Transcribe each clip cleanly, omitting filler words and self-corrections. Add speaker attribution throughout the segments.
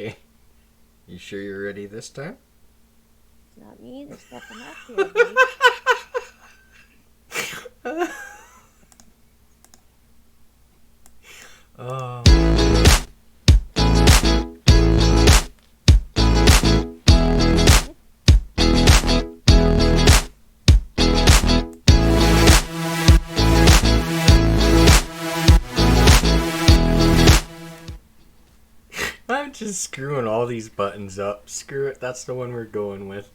Speaker 1: Okay. You sure you're ready this time?
Speaker 2: It's not me. There's nothing up here, Jake.
Speaker 1: Oh. I'm just screwing all these buttons up. Screw it, that's the one we're going with.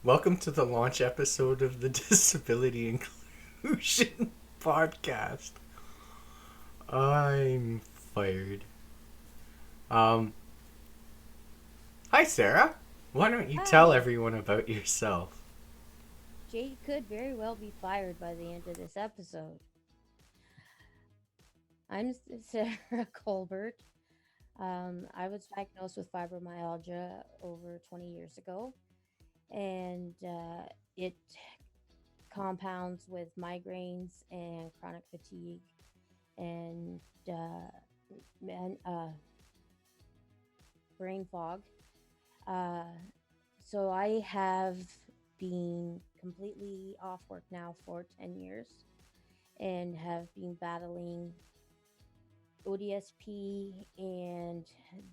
Speaker 1: Welcome to the launch episode of the Disability Inclusion Podcast. I'm fired. Hi Sarah. Why don't you tell
Speaker 2: Hi.
Speaker 1: everyone about yourself?
Speaker 2: Jake could very well be fired by the end of this episode. I'm Sarah Colbert. I was diagnosed with fibromyalgia over 20 years ago, and it compounds with migraines and chronic fatigue and man, brain fog. Uh, so I have been completely off work now for 10 years and have been battling ODSP and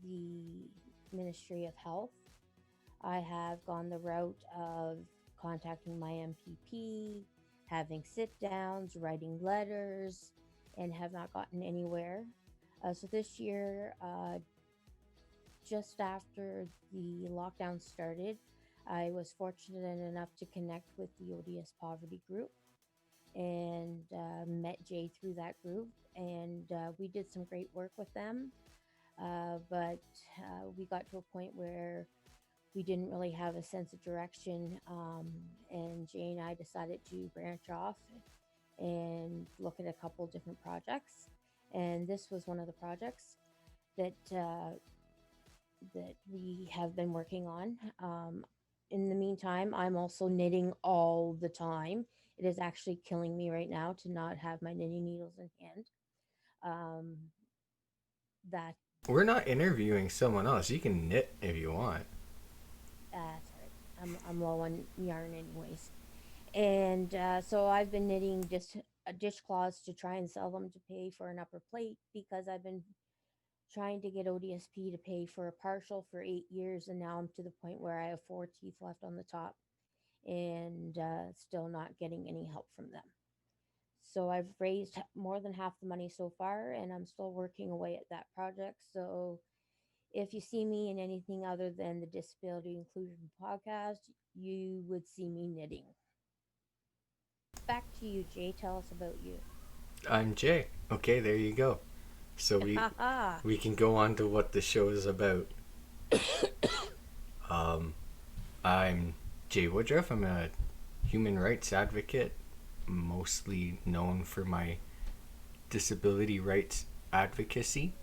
Speaker 2: the Ministry of Health. I have gone the route of contacting my MPP, having sit downs, writing letters, and have not gotten anywhere. So this year, just after the lockdown started, I was fortunate enough to connect with the ODS Poverty Group and met Jay through that group. And we did some great work with them. But we got to a point where we didn't really have a sense of direction. And Jay and I decided to branch off and look at a couple different projects. And this was one of the projects that that we have been working on. In the meantime, I'm also knitting all the time. It is actually killing me right now to not have my knitting needles in hand. Um, that
Speaker 1: We're not interviewing someone else. You can knit if you want.
Speaker 2: sorry, I'm low on yarn anyways, and so I've been knitting dishcloths to try and sell them to pay for an upper plate because I've been trying to get ODSP to pay for a partial for 8 years, and now I'm to the point where I have four teeth left on the top and still not getting any help from them. So I've raised more than half the money so far, and I'm still working away at that project. So if you see me in anything other than the Disability Inclusion Podcast, you would see me knitting. Back to you, Jay. Tell us about you.
Speaker 1: I'm Jay. Okay, there you go. So we
Speaker 2: Ha ha.
Speaker 1: we can go on to what the show is about. Um, I'm Jay Woodruff. I'm a human rights advocate, mostly known for my disability rights advocacy.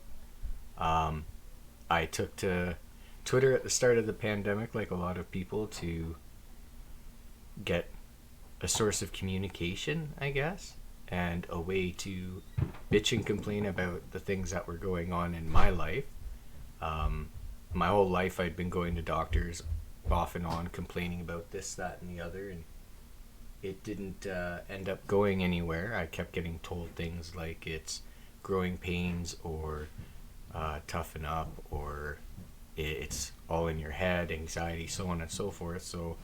Speaker 1: Um, I took to Twitter at the start of the pandemic, like a lot of people, to get a source of communication, I guess, and a way to bitch and complain about the things that were going on in my life. Um, my whole life, I'd been going to doctors off and on, complaining about this, that, and the other, and it didn't end up going anywhere. I kept getting told things like it's growing pains or toughen up or it's all in your head, anxiety, so on and so forth. So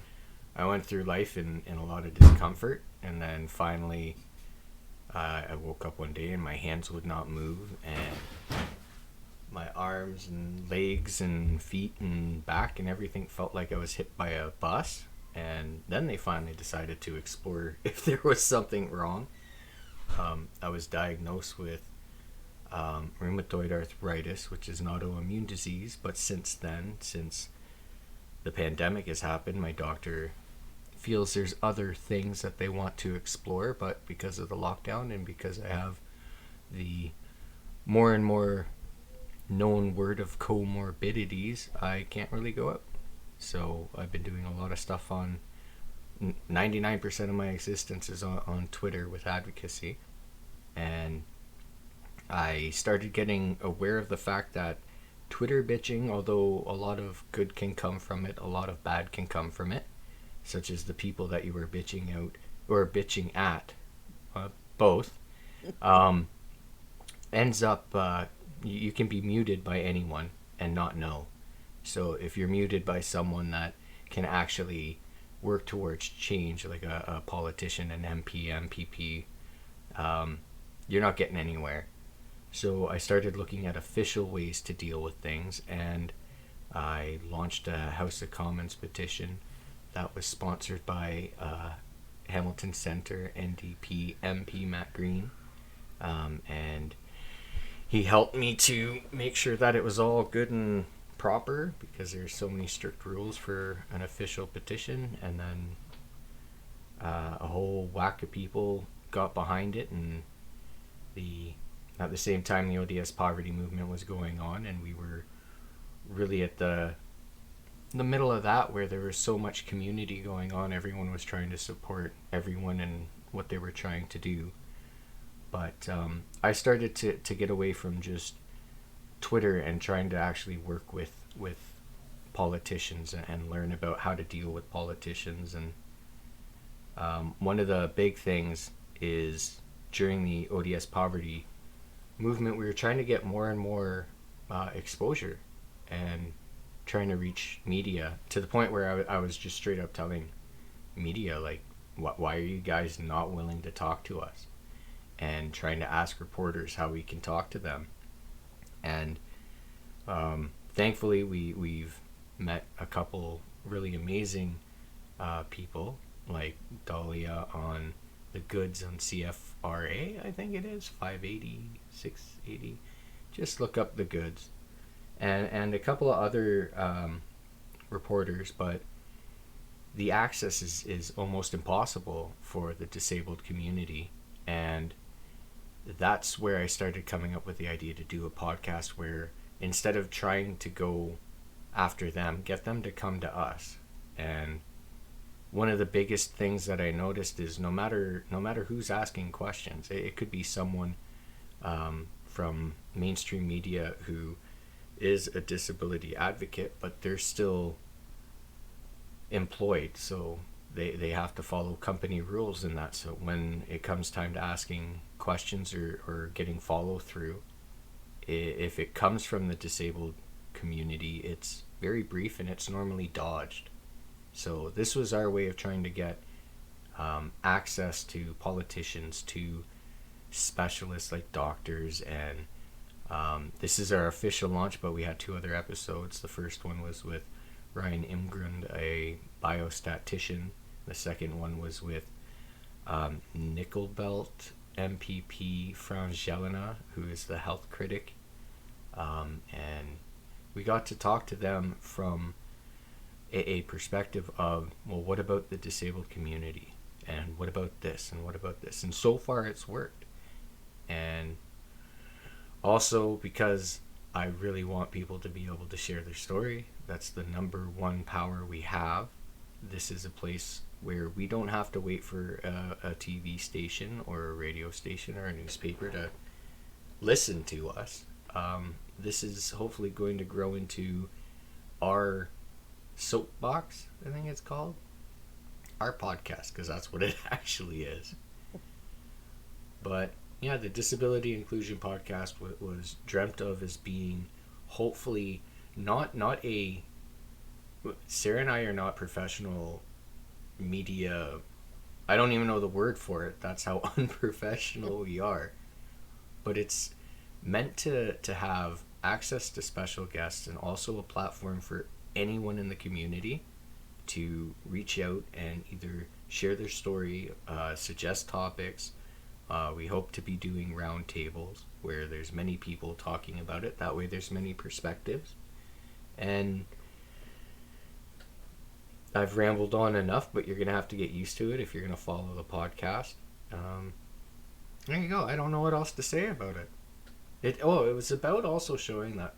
Speaker 1: I went through life in a lot of discomfort, and then finally I woke up one day and my hands would not move, and my arms and legs and feet and back and everything felt like I was hit by a bus. And then they finally decided to explore if there was something wrong. I was diagnosed with rheumatoid arthritis, which is an autoimmune disease. But since then, since the pandemic has happened, my doctor feels there's other things that they want to explore. But because of the lockdown and because I have the more and more known word of comorbidities, I can't really go out. So I've been doing a lot of stuff on 99% of my existence is on Twitter with advocacy. And I started getting aware of the fact that Twitter bitching, although a lot of good can come from it, a lot of bad can come from it, such as the people that you were bitching out or bitching at, both, um, ends up, you can be muted by anyone and not know. So if you're muted by someone that can actually work towards change, like a politician, an MP, MPP, you're not getting anywhere. So I started looking at official ways to deal with things, and I launched a House of Commons petition that was sponsored by Hamilton Centre NDP MP Matt Green, and he helped me to make sure that it was all good and proper, because there's so many strict rules for an official petition. And then a whole whack of people got behind it, and at the same time the ODS poverty movement was going on, and we were really at the middle of that, where there was so much community going on. Everyone was trying to support everyone and what they were trying to do. But I started to get away from just Twitter and trying to actually work with politicians and learn about how to deal with politicians. And one of the big things is, during the ODS poverty movement, we were trying to get more and more exposure and trying to reach media, to the point where I was just straight up telling media, like, why are you guys not willing to talk to us? And trying to ask reporters how we can talk to them. And thankfully we've met a couple really amazing people, like Dahlia on the goods on CFRA, I think it is 580 680. Just look up the goods, and a couple of other reporters. But the access is almost impossible for the disabled community. And that's where I started coming up with the idea to do a podcast where, instead of trying to go after them, get them to come to us. And one of the biggest things that I noticed is, no matter who's asking questions, it could be someone from mainstream media who is a disability advocate, but they're still employed, so they have to follow company rules in that. So when it comes time to asking questions or getting follow through, if it comes from the disabled community, it's very brief and it's normally dodged. So this was our way of trying to get access to politicians, to specialists like doctors. And this is our official launch, but we had 2 other episodes. The first one was with Ryan Imgrund, a biostatician. The second one was with Nickelbelt MPP Frangelina, who is the health critic. And we got to talk to them from a perspective of, well, what about the disabled community? And what about this? And what about this? And so far it's worked. And also, because I really want people to be able to share their story. That's the number one power we have. This is a place where we don't have to wait for a TV station or a radio station or a newspaper to listen to us. This is hopefully going to grow into our soapbox, I think it's called. Our podcast, because that's what it actually is. But yeah, the Disability Inclusion Podcast was dreamt of as being, hopefully, not a... Sarah and I are not professional media. I don't even know the word for it. That's how unprofessional we are. But it's meant to have access to special guests, and also a platform for anyone in the community to reach out and either share their story, suggest topics. We hope to be doing round tables where there's many people talking about it. That way there's many perspectives. And I've rambled on enough, but you're going to have to get used to it if you're going to follow the podcast. There you go. I don't know what else to say about it. It was about also showing that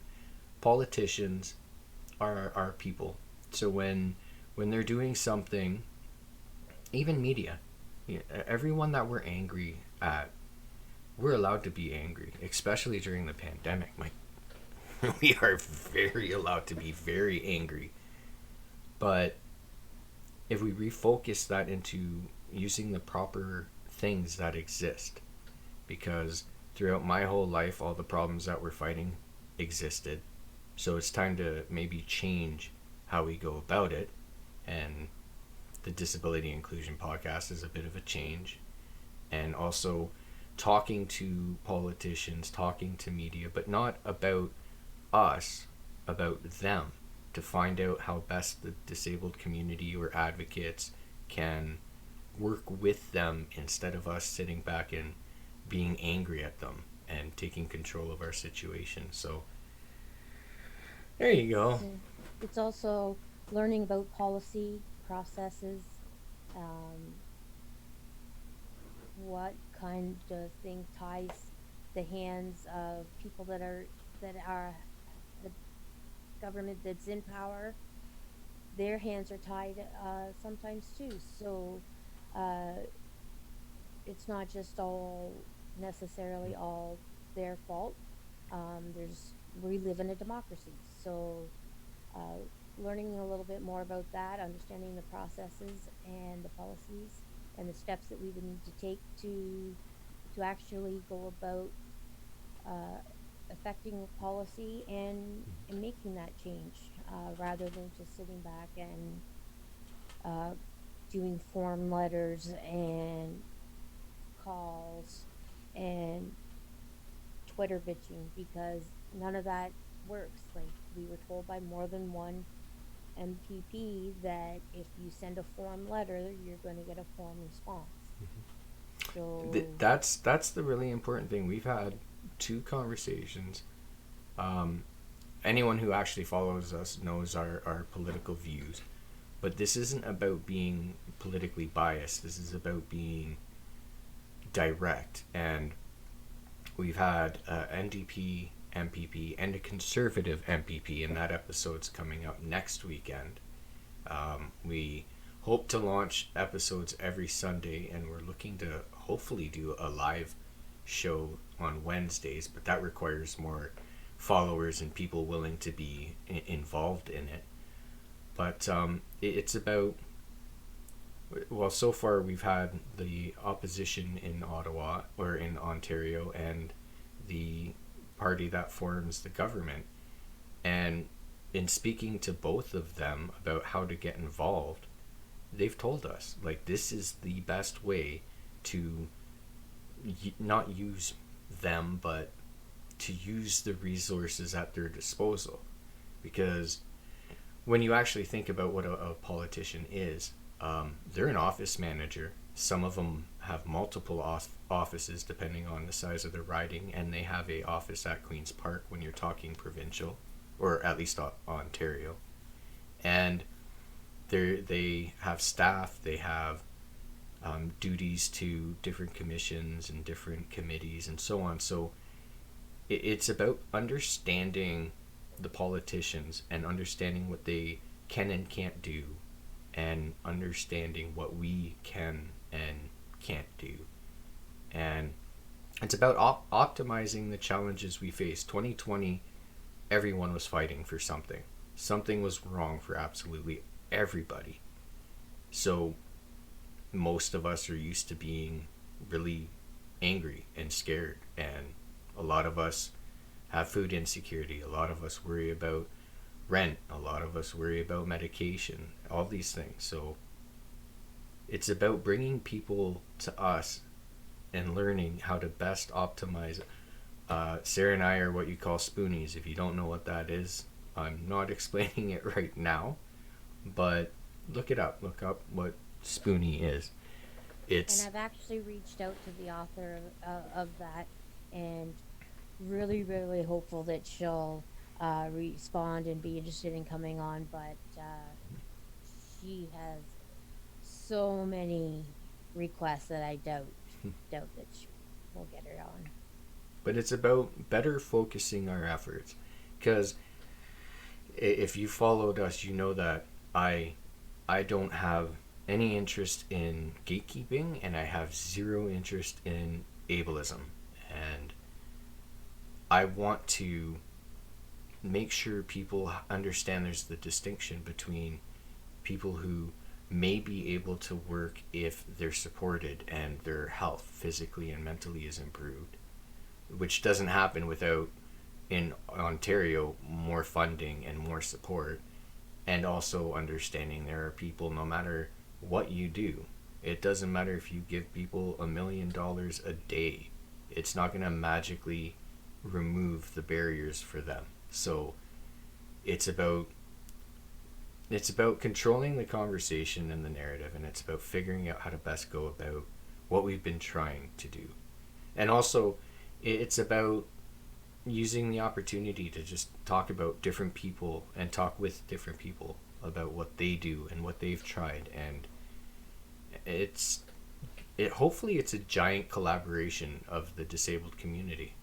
Speaker 1: politicians are people. So when they're doing something, even media, everyone that we're angry at, we're allowed to be angry, especially during the pandemic. We are very allowed to be very angry. But if we refocus that into using the proper things that exist, because throughout my whole life, all the problems that we're fighting existed. So it's time to maybe change how we go about it. And the Disability Inclusion Podcast is a bit of a change. And also talking to politicians, talking to media, but not about us, about them, to find out how best the disabled community or advocates can work with them instead of us sitting back and being angry at them and taking control of our situation. So there you go.
Speaker 2: So it's also learning about policy processes, um, what kind of thing ties the hands of people that are the government that's in power. Their hands are tied sometimes too. So uh, it's not just all necessarily all their fault. There's We live in a democracy, so uh, learning a little bit more about that, understanding the processes and the policies and the steps that we would need to take to actually go about uh, affecting policy and making that change, rather than just sitting back and uh, doing form letters and calls and Twitter bitching, because none of that works. Like, we were told by more than one MPP that if you send a form letter, you're going to get a form response. So,
Speaker 1: That's the really important thing. We've had two conversations. Um, Anyone who actually follows us knows our political views. But this isn't about being politically biased. This is about being direct. And we've had NDP MPP and a conservative MPP, and that episode's coming up next weekend. We hope to launch episodes every Sunday, and we're looking to hopefully do a live show on Wednesdays, but that requires more followers and people willing to be involved in it. But it's about, well, so far we've had the opposition in Ottawa or in Ontario and the party that forms the government. And in speaking to both of them about how to get involved, they've told us, like, this is the best way to not use them, but to use the resources at their disposal. Because when you actually think about what a politician is, they're an office manager. Some of them have multiple offices depending on the size of their riding, and they have a office at Queen's Park when you're talking provincial, or at least Ontario. And they have staff, they have duties to different commissions and different committees and so on. So it's about understanding the politicians and understanding what they can and can't do, and understanding what we can and can't do. And it's about optimizing the challenges we face. 2020, everyone was fighting for something. Something was wrong for absolutely everybody. So most of us are used to being really angry and scared, and a lot of us have food insecurity. A lot of us worry about rent. A lot of us worry about medication. All these things. So it's about bringing people to us and learning how to best optimize it. Sarah and I are what you call spoonies. If you don't know what that is, I'm not explaining it right now, but look it up. Look up what spoonie is.
Speaker 2: and
Speaker 1: It's
Speaker 2: I've actually reached out to the author of that, and really, really hopeful that she'll respond and be interested in coming on. But she has so many requests that I doubt that she will get her on.
Speaker 1: but it's about better focusing our efforts, because if you followed us, you know that I don't have any interest in gatekeeping, and I have zero interest in ableism. And I want to make sure people understand there's the distinction between people who may be able to work if they're supported and their health physically and mentally is improved, which doesn't happen without, in Ontario, more funding and more support, and also understanding there are people, no matter what you do, it doesn't matter if you give people $1 million a day, it's not going to magically remove the barriers for them. So it's about controlling the conversation and the narrative, and it's about figuring out how to best go about what we've been trying to do. And also, it's about using the opportunity to just talk about different people and talk with different people about what they do and what they've tried. And hopefully it's a giant collaboration of the disabled community.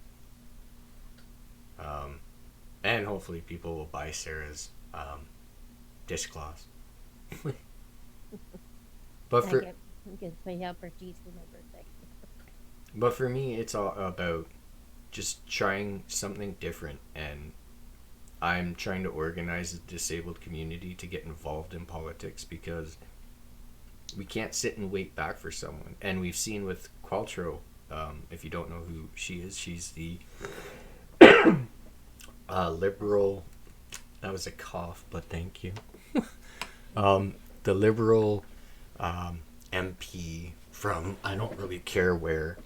Speaker 1: And hopefully people will buy Sarah's dishcloths. But for
Speaker 2: get my helper teeth for my birthday.
Speaker 1: But for me, it's all about just trying something different, and I'm trying to organize the disabled community to get involved in politics, because we can't sit and wait back for someone. And we've seen with Qualtro, if you don't know who she is, she's the liberal. That was a cough, but thank you. The liberal MP from I don't really care where,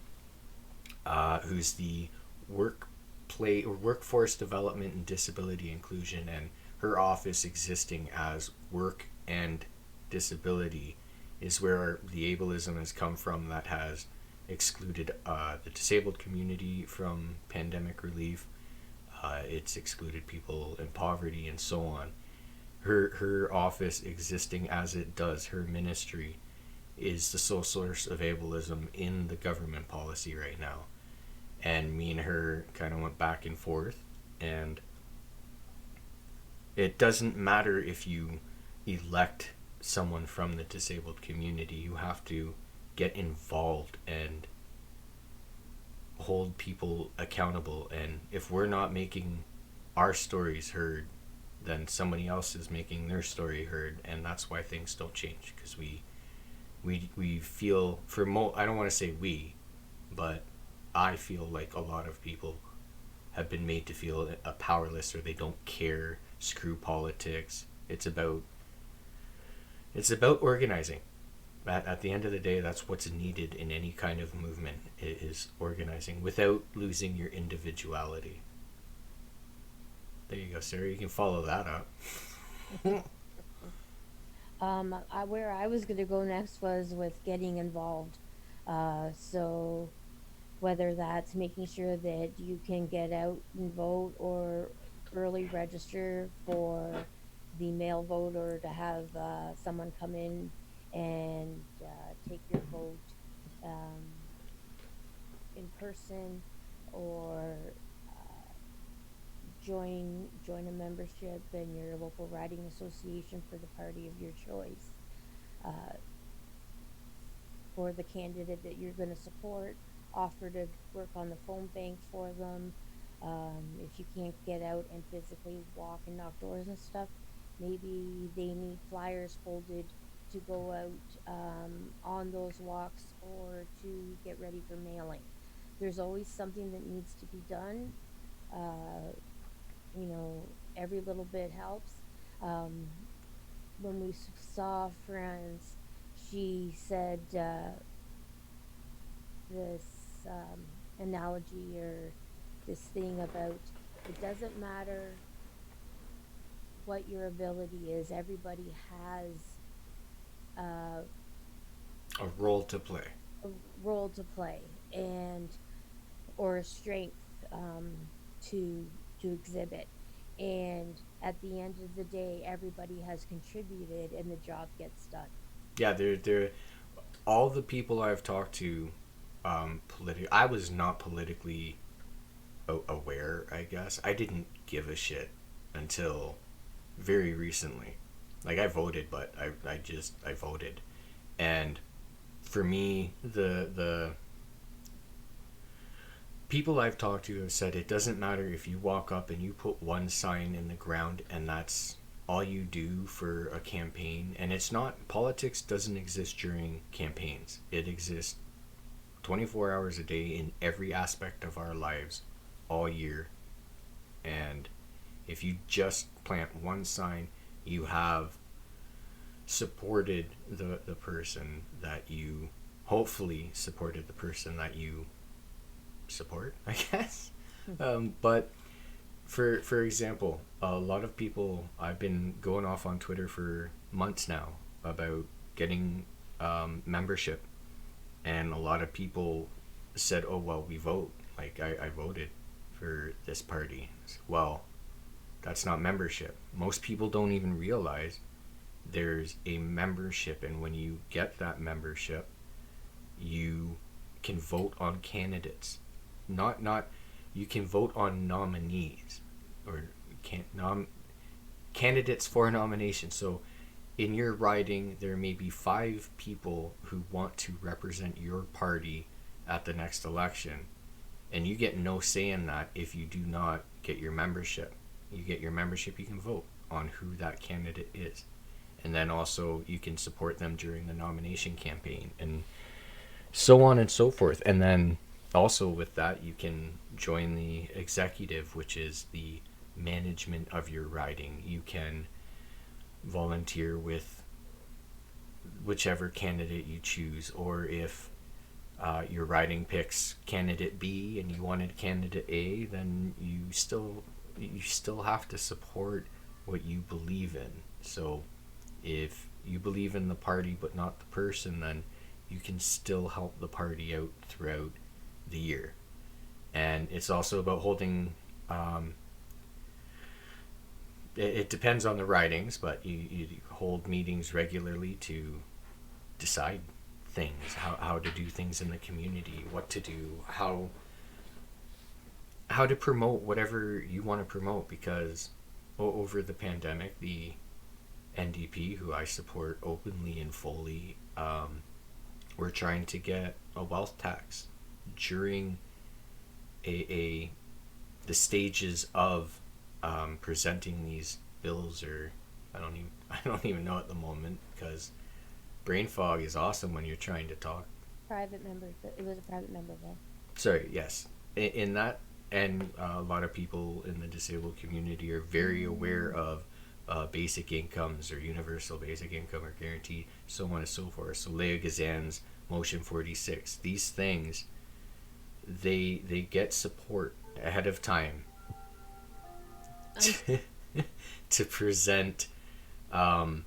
Speaker 1: who's the workforce development and disability inclusion, and her office existing as work and disability is where the ableism has come from, that has excluded the disabled community from pandemic relief. It's excluded people in poverty and so on. Her office existing as it does, her ministry, is the sole source of ableism in the government policy right now. And me and her kind of went back and forth, and it doesn't matter if you elect someone from the disabled community. You have to get involved and hold people accountable. And if we're not making our stories heard, then somebody else is making their story heard, and that's why things don't change. Because we feel, I don't want to say we, but I feel like a lot of people have been made to feel powerless, or they don't care. Screw politics. It's about organizing. At the end of the day, that's what's needed in any kind of movement, is organizing without losing your individuality. There you go, Sarah. You can follow that up.
Speaker 2: Where I was going to go next was with getting involved. So whether that's making sure that you can get out and vote, or early register for the mail vote, or to have someone come in and take your vote um, in person, or join a membership in your local riding association for the party of your choice, uh, for the candidate that you're going to support. Offer to work on the phone bank for them. If you can't get out and physically walk and knock doors and stuff, maybe they need flyers folded to go out on those walks, or to get ready for mailing. There's always something that needs to be done. Uh, every little bit helps. Um, when we saw friends, she said this analogy, or this thing about, it doesn't matter what your ability is, everybody has uh,
Speaker 1: A role to play.
Speaker 2: a role to play, and or a strength to exhibit. And at the end of the day, everybody has contributed, and the job gets done.
Speaker 1: Yeah, they're all the people I've talked to, I was not politically aware, I guess. I didn't give a shit until very recently. Like, I voted, but I voted. And for me, the people I've talked to have said it doesn't matter if you walk up and you put one sign in the ground and that's all you do for a campaign. And it's not, politics doesn't exist during campaigns. It exists 24 hours a day in every aspect of our lives all year. And if you just plant one sign, you have supported the person that you, hopefully supported the person that you support, I guess. But for example, a lot of people, I've been going off on Twitter for months now about getting membership, and a lot of people said, oh well, we vote, like I voted for this party. Well, that's not membership. Most people don't even realize there's a membership, and when you get that membership, you can vote on candidates. Not you can vote on nominees, or candidates for a nomination. So in your riding, there may be 5 people who want to represent your party at the next election, and you get no say in that if you do not get your membership. You get your membership, you can vote on who that candidate is, and then also you can support them during the nomination campaign, and so on and so forth. And then also with that, you can join the executive, which is the management of your riding. You can volunteer with whichever candidate you choose, or if your riding picks candidate B and you wanted candidate A, then you still have to support what you believe in. So if you believe in the party but not the person, then you can still help the party out throughout the year. And it's also about holding it depends on the ridings, but you hold meetings regularly to decide things, how to do things in the community, what to do, how to promote whatever you want to promote. Because over the pandemic, the NDP, who I support openly and fully, we're trying to get a wealth tax during the stages of presenting these bills. Or I don't even know at the moment, because brain fog is awesome when you're trying to talk.
Speaker 2: Private member. It was a private member bill.
Speaker 1: Sorry, yes. In that, and a lot of people in the disabled community are very aware of basic incomes, or universal basic income, or guaranteed, so on and so forth. So Leo Gazan's Motion 46, these things, they get support ahead of time to present not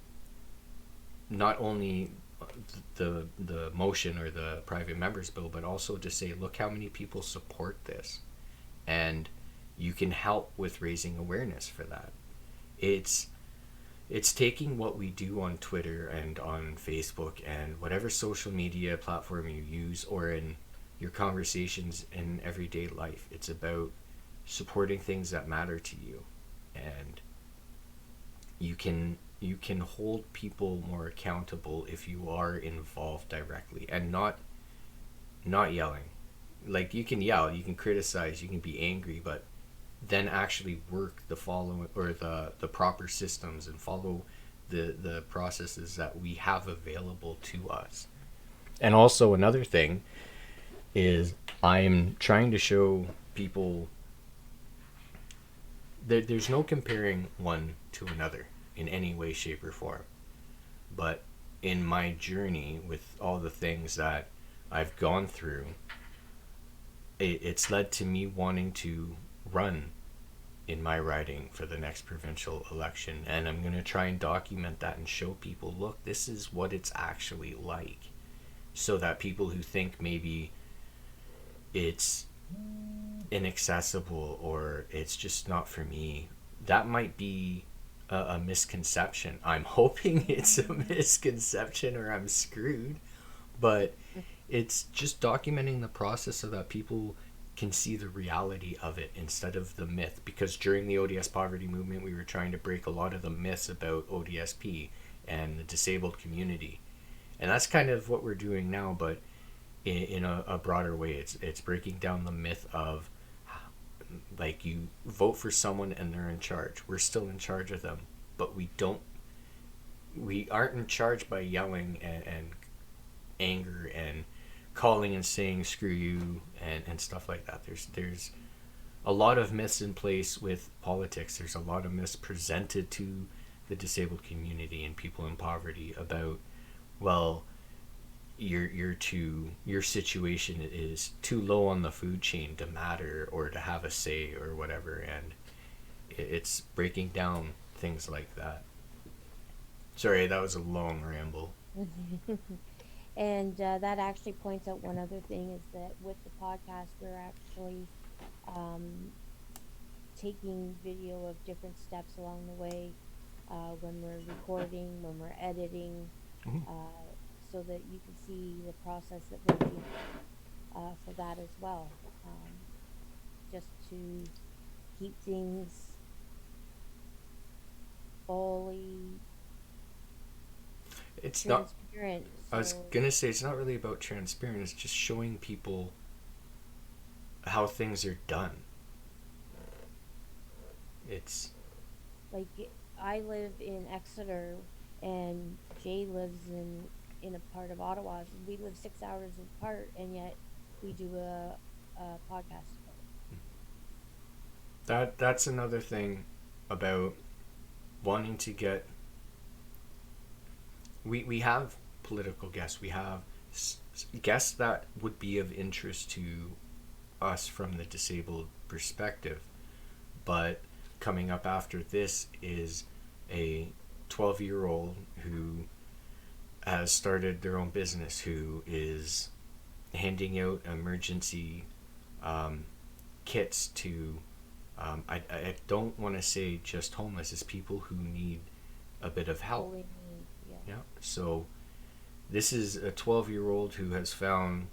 Speaker 1: only the motion or the private members bill, but also to say, look how many people support this, and you can help with raising awareness for that. It's taking what we do on Twitter and on Facebook and whatever social media platform you use, or in your conversations in everyday life. It's about supporting things that matter to you, and you can hold people more accountable if you are involved directly, and not yelling. Like, you can yell, you can criticize, you can be angry, but then actually work the following, or the proper systems, and follow the processes that we have available to us. And also another thing is, I'm trying to show people that there's no comparing one to another in any way, shape, or form. But in my journey with all the things that I've gone through, it's led to me wanting to run in my riding for the next provincial election. And I'm going to try and document that and show people, look, this is what it's actually like. So that people who think maybe it's inaccessible, or it's just not for me, that might be a misconception. I'm hoping it's a misconception, or I'm screwed. But it's just documenting the process so that people can see the reality of it instead of the myth. Because during the ODS poverty movement, we were trying to break a lot of the myths about ODSP and the disabled community. And that's kind of what we're doing now. But in a broader way. It's breaking down the myth of, like, you vote for someone and they're in charge. We're still in charge of them, but we aren't in charge by yelling and anger and calling and saying screw you and stuff like that. There's a lot of myths in place with politics. There's a lot of myths presented to the disabled community and people in poverty about, well, your situation is too low on the food chain to matter or to have a say or whatever, and it's breaking down things like that. Sorry, that was a long ramble.
Speaker 2: And that actually points out one other thing is that with the podcast, we're actually um, taking video of different steps along the way when we're recording, when we're editing,
Speaker 1: Ooh.
Speaker 2: so that you can see the process that we're doing for that as well. Just to keep things fully
Speaker 1: It's not.
Speaker 2: transparent.
Speaker 1: I was
Speaker 2: So,
Speaker 1: gonna say it's not really about transparent. It's just showing people how things are done. It's
Speaker 2: like, I live in Exeter, and Jay lives in a part of Ottawa. So we live 6 hours apart, and yet we do a podcast together.
Speaker 1: that's another thing about wanting to get. We have political guests. We have guests that would be of interest to us from the disabled perspective. But coming up after this is a 12-year-old who has started their own business, who is handing out emergency um, kits to, I don't want to say just homeless, it's people who need a bit of help.
Speaker 2: Fully need, yeah.
Speaker 1: Yeah. So this is a 12-year-old who has found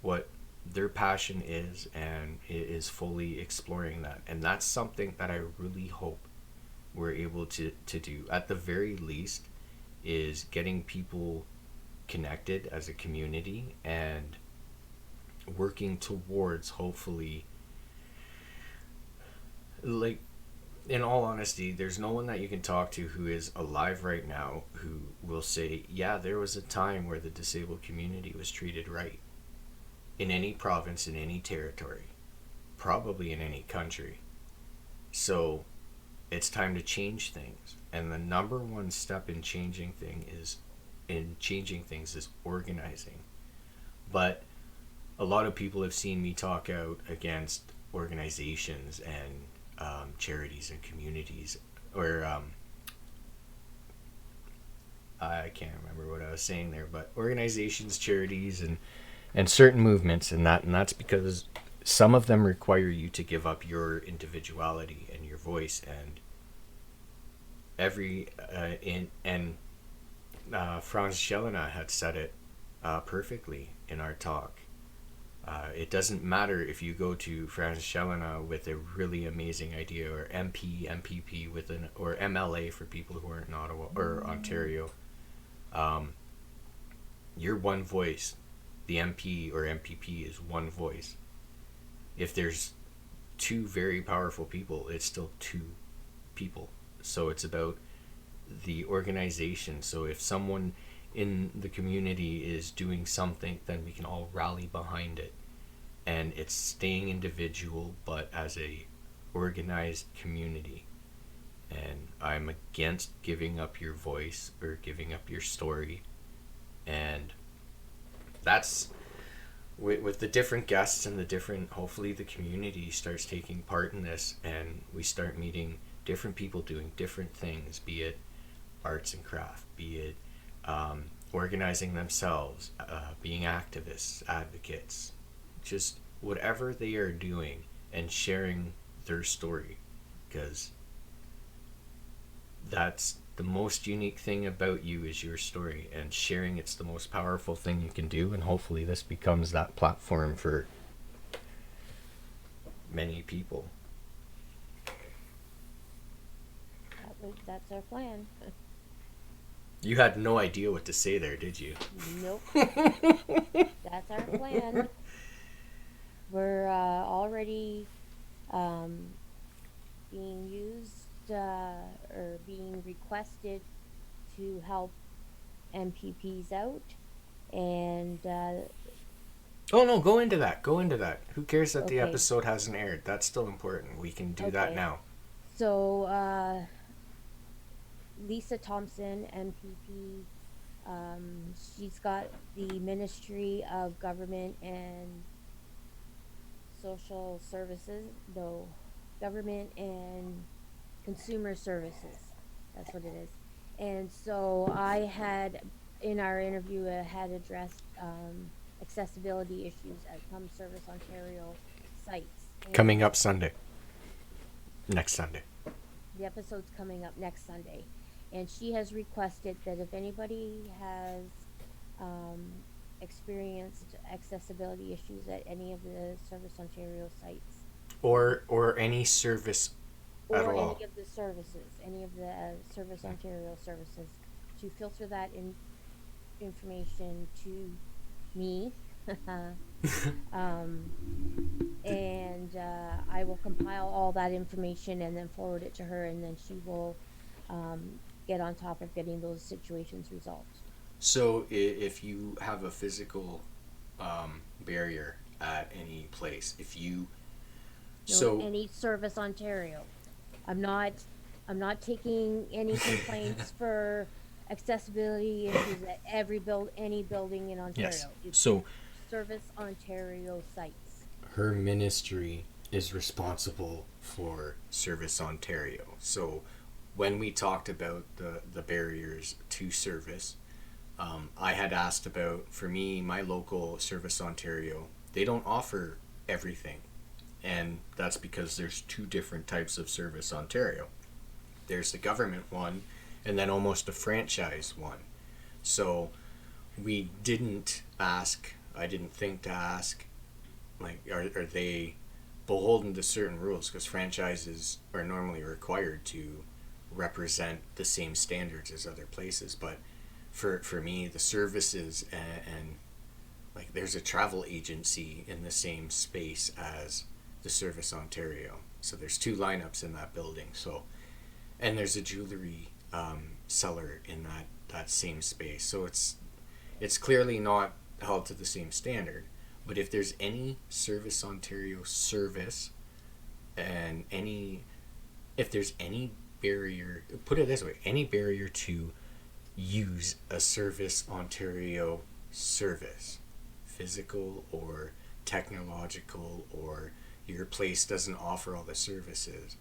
Speaker 1: what their passion is and is fully exploring that. And that's something that I really hope we're able to do. At the very least, is getting people connected as a community and working towards, hopefully, like, in all honesty, there's no one that you can talk to who is alive right now who will say, yeah, there was a time where the disabled community was treated right. In any province, in any territory, probably in any country. So it's time to change things. And the number one step in changing things is organizing. But a lot of people have seen me talk out against organizations and charities and communities, or I can't remember what I was saying there, but organizations, charities, and certain movements, and that's because some of them require you to give up your individuality and your voice, and every in and Franz Jelena had said it perfectly in our talk. It doesn't matter if you go to Franz Jelena with a really amazing idea, or MPP or MLA for people who are in Ottawa or Ontario. You're one voice. The MP or MPP is one voice. If there's two very powerful people, it's still two people. So it's about the organization. So if someone in the community is doing something, then we can all rally behind it. And it's staying individual, but as a organized community. And I'm against giving up your voice or giving up your story. And that's with the different guests and the different, hopefully the community starts taking part in this, and we start meeting different people doing different things, be it arts and craft, be it organizing themselves, being activists, advocates, just whatever they are doing, and sharing their story, because that's the most unique thing about you is your story, and sharing it's the most powerful thing you can do. And hopefully this becomes that platform for many people.
Speaker 2: That's our plan.
Speaker 1: You had no idea what to say there, did you?
Speaker 2: Nope. That's our plan. We're already um, being used or being requested to help MPPs out. And
Speaker 1: Oh no, go into that. Go into that. Who cares that the
Speaker 2: okay,
Speaker 1: episode hasn't aired? That's still important. We can do that
Speaker 2: okay.
Speaker 1: now.
Speaker 2: So Lisa Thompson, MPP, she's got the Ministry of Government and Social Services, no, Government and Consumer Services. That's what it is. And so I had, in our interview, had addressed accessibility issues at some Service Ontario sites.
Speaker 1: Coming
Speaker 2: And
Speaker 1: up Sunday. Next Sunday.
Speaker 2: the episode's coming up next Sunday. And she has requested that if anybody has um, experienced accessibility issues at any of the Service Ontario sites,
Speaker 1: Or any service at
Speaker 2: or
Speaker 1: all.
Speaker 2: any of the services, any of the Service Ontario services, to filter that information to me. um, and I will compile all that information and then forward it to her, and then she will get on top of getting those situations resolved.
Speaker 1: So if you have a physical barrier at any place, if you
Speaker 2: No,
Speaker 1: so
Speaker 2: any Service Ontario. I'm not I'm not taking any complaints for accessibility issues at any building in
Speaker 1: yes,
Speaker 2: Ontario. It's
Speaker 1: so
Speaker 2: Service Ontario sites.
Speaker 1: her ministry is responsible for Service Ontario. So when we talked about the barriers to service, I had asked about, for me, my local Service Ontario, they don't offer everything. And that's because there's two different types of Service Ontario. There's the government one, and then almost a franchise one. So we didn't ask, I didn't think to ask, like, are they beholden to certain rules? Because franchises are normally required to represent the same standards as other places. But for me, the services and like there's a travel agency in the same space as the Service Ontario. So there's two lineups in that building. So and there's a jewelry seller in that same space. So it's clearly not held to the same standard. But if there's any Service Ontario service and if there's any barrier, put it this way, any barrier to use a Service Ontario service, physical or technological, or your place doesn't offer all the services,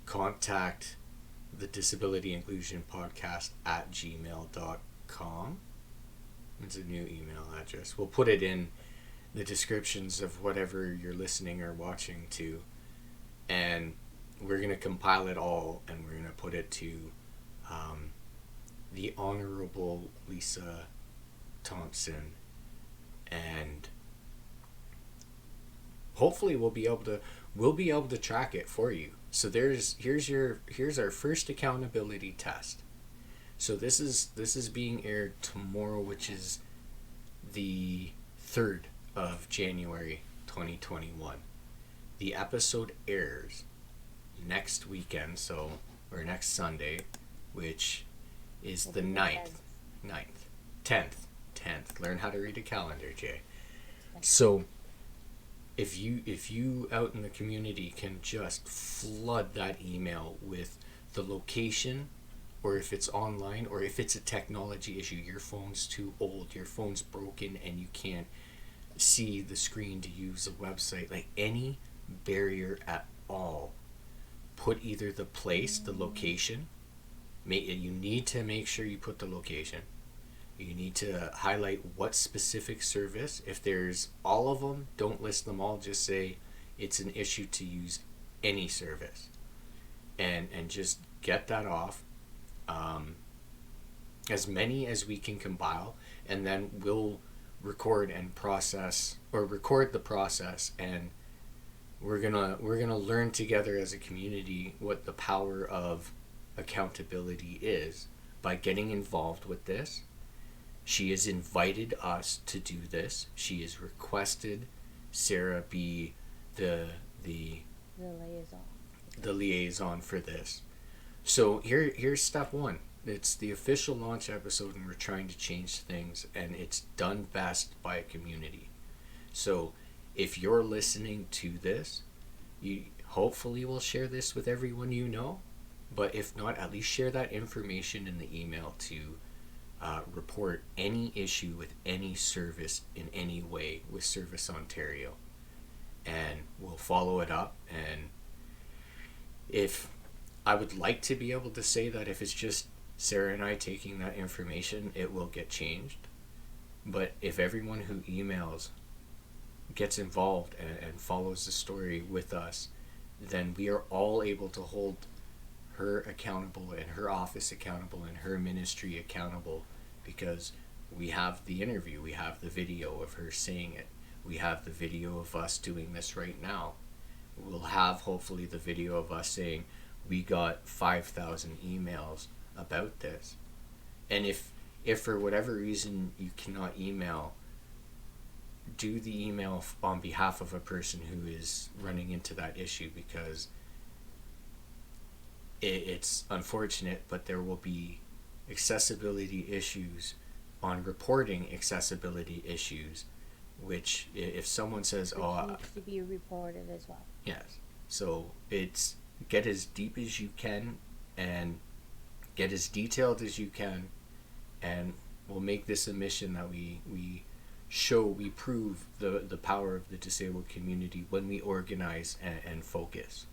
Speaker 1: contact the Disability Inclusion Podcast at gmail.com. It's a new email address. We'll put it in the descriptions of whatever you're listening or watching to, and we're going to compile it all and we're going to put it to the Honorable Lisa Thompson, and hopefully we'll be able to track it for you. So here's our first accountability test. So this is being aired tomorrow, which is the 3rd of January 2021. The episode airs next weekend, or next Sunday, which is the 9th. 10th. Learn how to read a calendar, Jay. So if you out in the community can just flood that email with the location, or if it's online, or if it's a technology issue, your phone's too old, your phone's broken and you can't see the screen to use a website, like any barrier at all, put either the place, the location, you need to make sure you put the location. You need to highlight what specific service. If there's all of them, don't list them all. Just say it's an issue to use any service, and just get that off. As many as we can compile, and then we'll record the process, and we're gonna learn together as a community what the power of accountability is by getting involved with this. She has invited us to do this. She has requested Sarah be the the
Speaker 2: liaison.
Speaker 1: the liaison for this. So here's step one. It's the official launch episode, and we're trying to change things, and it's done best by a community. So if you're listening to this, you hopefully will share this with everyone you know. But if not, at least share that information in the email to report any issue with any service in any way with Service Ontario. And we'll follow it up. And if I would like to be able to say that if it's just Sarah and I taking that information, it will get changed. But if everyone who emails gets involved and follows the story with us, then we are all able to hold her accountable and her office accountable and her ministry accountable, because we have the interview, we have the video of her saying it, we have the video of us doing this right now. We'll have hopefully the video of us saying we got 5,000 emails about this. And if for whatever reason you cannot email, do the email on behalf of a person who is running into that issue, because it's unfortunate, but there will be accessibility issues on reporting accessibility issues, which if someone says,
Speaker 2: which needs to be reported as well.
Speaker 1: Yes. So it's get as deep as you can and get as detailed as you can, and we'll make this a mission that we prove the power of the disabled community when we organize and focus.